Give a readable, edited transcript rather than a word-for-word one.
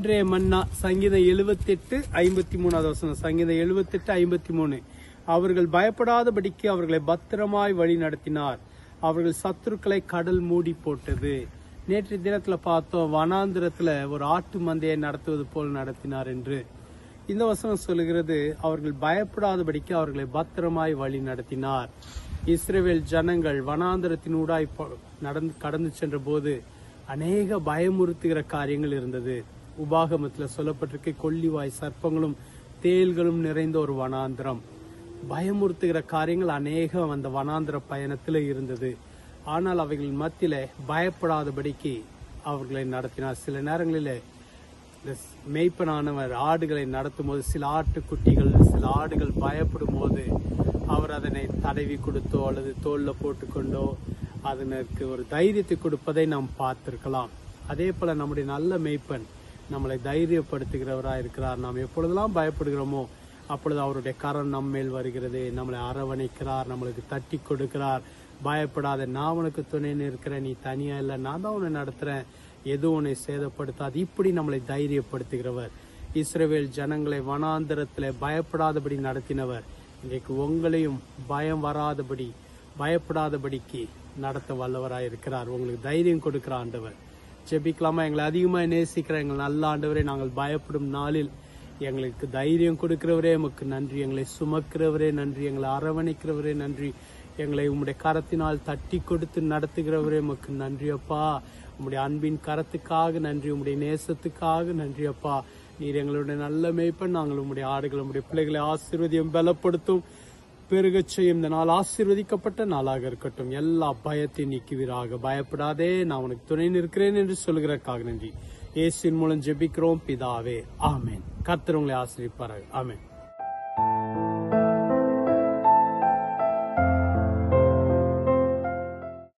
அன்றே மன்னா. சங்கீதம் 78:53. சங்கீதம் 78:53. அவர்கள் பயப்படாதபடிக்கு அவர்களை பத்திரமாய் வழி நடத்தினார். அவர்கள் சத்துருக்களை கடல் மூடி போட்டது. நேற்று தினத்துல பார்த்தோம், வனாந்திரத்துல ஒரு ஆட்டு மந்தையை நடத்துவது போல் நடத்தினார் என்று. இந்த வசனம் சொல்லுகிறது, அவர்கள் பயப்படாதபடிக்கு அவர்களை பத்திரமாய் வழி நடத்தினார். இஸ்ரவேல் ஜனங்கள் வனாந்திரத்தினூடாய் கடந்து சென்ற போது அநேக பயமுறுத்துகிற காரியங்கள் இருந்தது. உபாகமத்துல சொல்லப்பட்டிருக்க கொள்ளிவாய் சர்ப்பங்களும் தேள்களும் நிறைந்த ஒரு வனாந்திரம். பயமுறுத்துகிற காரியங்கள் அநேகம் அந்த வனாந்திர பயணத்துல இருந்தது. ஆனால் அவைகளின் மத்தியில பயப்படாதபடிக்கு அவர்களை நடத்தினார். சில நேரங்களில மேய்ப்பனானவர் ஆடுகளை நடத்தும் போது சில ஆட்டுக்குட்டிகள், சில ஆடுகள் பயப்படும் போது அவர் அதனை தடவி கொடுத்தோ அல்லது தோல்ல போட்டுக்கொண்டோ அதற்கு ஒரு தைரியத்தை கொடுப்பதை நாம் பார்த்திருக்கலாம். அதே போல நம்முடைய நல்ல மேய்ப்பன் நம்மளை தைரியப்படுத்துகிறவராய் இருக்கிறார். நாம் எப்பொழுதெல்லாம் பயப்படுகிறோமோ அப்பொழுது அவருடைய கரம் நம்மேல் வருகிறது, நம்மளை அரவணைக்கிறார், நம்மளுக்கு தட்டி கொடுக்கிறார். பயப்படாத, நான் உனக்கு துணைன்னு இருக்கிறேன், நீ தனியா இல்லை, நான் தான் உன்னை நடத்துறேன், எதுவும் உன்னை சேதப்படுத்தாது. இப்படி நம்மளை தைரியப்படுத்துகிறவர். இஸ்ரவேல் ஜனங்களை வனாந்தரத்துல பயப்படாதபடி நடத்தினவர் இன்றைக்கு உங்களையும் பயம் வராதபடி, பயப்படாதபடிக்கு நடத்த வல்லவராய் இருக்கிறார். உங்களுக்கு தைரியம் கொடுக்கிற ஆண்டவர். ஜெபிக்கலாமா? எங்களை அதிகமாக நேசிக்கிற எங்கள் நல்ல ஆண்டவரே, நாங்கள் பயப்படும் நாளில் எங்களுக்கு தைரியம் கொடுக்கிறவரே உமக்கு நன்றி. எங்களை சுமக்கிறவரே நன்றி. எங்களை அரவணைக்கிறவரே நன்றி. எங்களை உம்முடைய கரத்தினால் தட்டி கொடுத்து நடத்துகிறவரே உமக்கு நன்றி அப்பா. உம்முடைய அன்பின் கரத்துக்காக நன்றி, உம்முடைய நேசத்துக்காக நன்றி அப்பா. நீர் எங்களுடைய நல்ல மேய்ப்பன். நாங்கள் உம்முடைய ஆடுகள், உம்முடைய பிள்ளைகளை ஆசீர்வதியும், பலப்படுத்தும், பெருகச் செய்யும். இந்த நாள் ஆசீர்வதிக்கப்பட்ட நாளாக இருக்கட்டும். எல்லா பயத்தையும் நீக்குவீராக. பயப்படாதே, நான் உனக்கு துணை நிற்கிறேன் என்று சொல்கிறதுக்காக நன்றி. இயேசுவின் மூலம் ஜெபிக்கிறோம் பிதாவே, ஆமென். கர்த்தர் உங்களை ஆசீர்வதிப்பாராக. ஆமென்.